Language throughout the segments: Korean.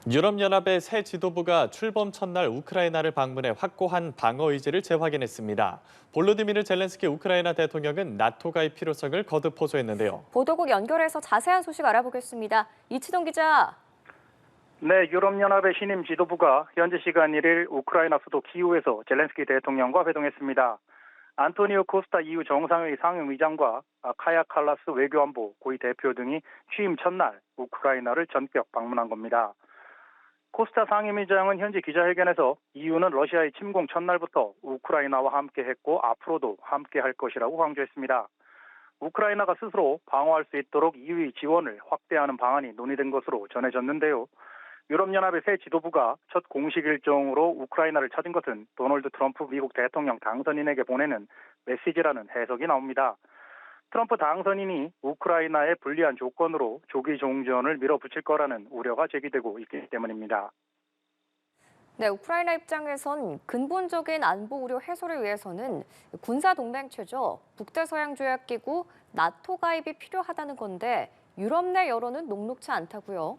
유럽연합의 새 지도부가 출범 첫날 우크라이나를 방문해 확고한 방어 의지를 재확인했습니다. 볼로디미르 젤렌스키 우크라이나 대통령은 나토 가입 필요성을 거듭 호소했는데요. 보도국 연결해서 자세한 소식 알아보겠습니다. 이치동 기자. 네, 유럽연합의 신임 지도부가 현지 시간 1일 우크라이나 수도 키이우에서 젤렌스키 대통령과 회동했습니다. 안토니오 코스타 EU 정상회의 상임의장과 카야 칼라스 외교안보 고위 대표 등이 취임 첫날 우크라이나를 전격 방문한 겁니다. 코스타 상임의장은 현지 기자회견에서 EU는 러시아의 침공 첫날부터 우크라이나와 함께했고 앞으로도 함께할 것이라고 강조했습니다. 우크라이나가 스스로 방어할 수 있도록 EU의 지원을 확대하는 방안이 논의된 것으로 전해졌는데요. 유럽연합의 새 지도부가 첫 공식 일정으로 우크라이나를 찾은 것은 도널드 트럼프 미국 대통령 당선인에게 보내는 메시지라는 해석이 나옵니다. 트럼프 당선인이 우크라이나의 불리한 조건으로 조기 종전을 밀어붙일 거라는 우려가 제기되고 있기 때문입니다. 네, 우크라이나 입장에선 근본적인 안보 우려 해소를 위해서는 군사 동맹체죠. 북대서양조약기구 나토 가입이 필요하다는 건데 유럽 내 여론은 녹록치 않다고요.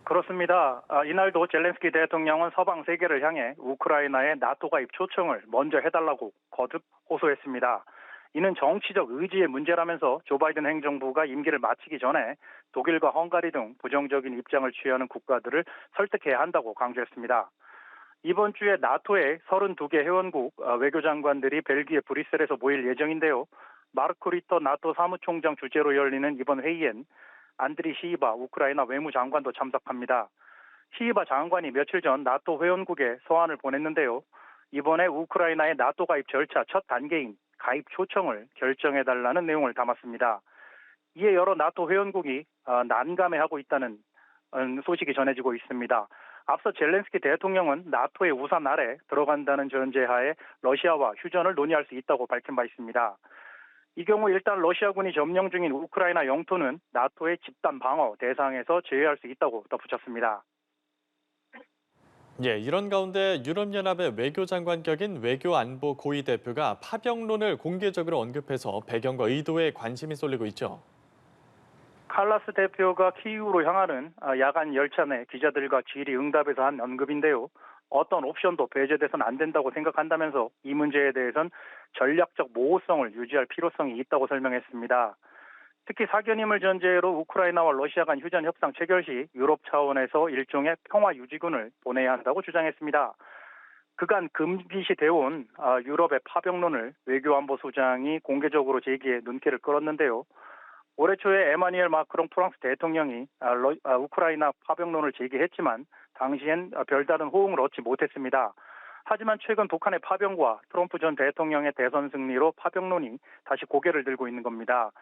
그렇습니다. 이날도 젤렌스키 대통령은 서방 세계를 향해 우크라이나의 나토 가입 초청을 먼저 해달라고 거듭 호소했습니다. 이는 정치적 의지의 문제라면서 조 바이든 행정부가 임기를 마치기 전에 독일과 헝가리 등 부정적인 입장을 취하는 국가들을 설득해야 한다고 강조했습니다. 이번 주에 나토의 32개 회원국 외교장관들이 벨기에 브뤼셀에서 모일 예정인데요. 마르크 리터 나토 사무총장 주재로 열리는 이번 회의엔 안드리 시이바 우크라이나 외무장관도 참석합니다. 시이바 장관이 며칠 전 나토 회원국에 서한을 보냈는데요. 이번에 우크라이나의 나토 가입 절차 첫 단계인 가입 초청을 결정해달라는 내용을 담았습니다. 이에 여러 나토 회원국이 난감해하고 있다는 소식이 전해지고 있습니다. 앞서 젤렌스키 대통령은 나토의 우산 아래 들어간다는 전제하에 러시아와 휴전을 논의할 수 있다고 밝힌 바 있습니다. 이 경우 일단 러시아군이 점령 중인 우크라이나 영토는 나토의 집단 방어 대상에서 제외할 수 있다고 덧붙였습니다. 이런 가운데 유럽연합의 외교장관 격인 외교안보 고위 대표가 파병론을 공개적으로 언급해서 배경과 의도에 관심이 쏠리고 있죠. 칼라스 대표가 키이우로 향하는 야간 열차 내 기자들과 질의응답에서 한 언급인데요. 어떤 옵션도 배제돼서는 안 된다고 생각한다면서 이 문제에 대해선 전략적 모호성을 유지할 필요성이 있다고 설명했습니다. 특히 사견임을 전제로 우크라이나와 러시아 간 휴전 협상 체결 시 유럽 차원에서 일종의 평화 유지군을 보내야 한다고 주장했습니다. 그간 금기시 돼온 유럽의 파병론을 외교안보소장이 공개적으로 제기해 눈길을 끌었는데요. 올해 초에 에마뉘엘 마크롱 프랑스 대통령이 우크라이나 파병론을 제기했지만 당시엔 별다른 호응을 얻지 못했습니다. 하지만 최근 북한의 파병과 트럼프 전 대통령의 대선 승리로 파병론이 다시 고개를 들고 있는 겁니다.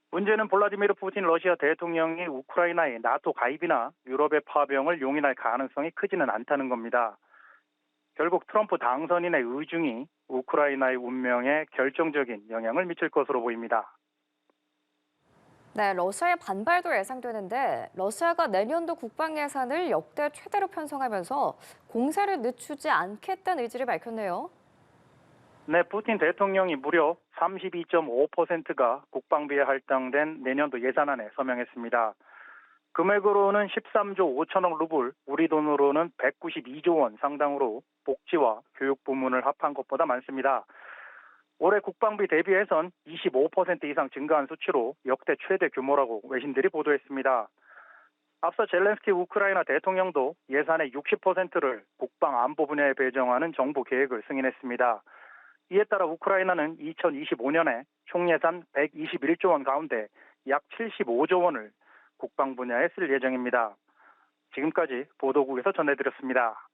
문제는 블라디미르 푸틴 러시아 대통령이 우크라이나의 나토 가입이나 유럽의 파병을 용인할 가능성이 크지는 않다는 겁니다. 결국 트럼프 당선인의 의중이 우크라이나의 운명에 결정적인 영향을 미칠 것으로 보입니다. 네, 러시아의 반발도 예상되는데 러시아가 내년도 국방 예산을 역대 최대로 편성하면서 공세를 늦추지 않겠다는 의지를 밝혔네요. 네, 푸틴 대통령이 무려 32.5%가 국방비에 할당된 내년도 예산안에 서명했습니다. 금액으로는 13조 5천억 루블, 우리 돈으로는 192조 원 상당으로 복지와 교육 부문을 합한 것보다 많습니다. 올해 국방비 대비해선 25% 이상 증가한 수치로 역대 최대 규모라고 외신들이 보도했습니다. 앞서 젤렌스키 우크라이나 대통령도 예산의 60%를 국방 안보 분야에 배정하는 정부 계획을 승인했습니다. 이에 따라 우크라이나는 2025년에 총 예산 121조 원 가운데 약 75조 원을 국방 분야에 쓸 예정입니다. 지금까지 보도국에서 전해드렸습니다.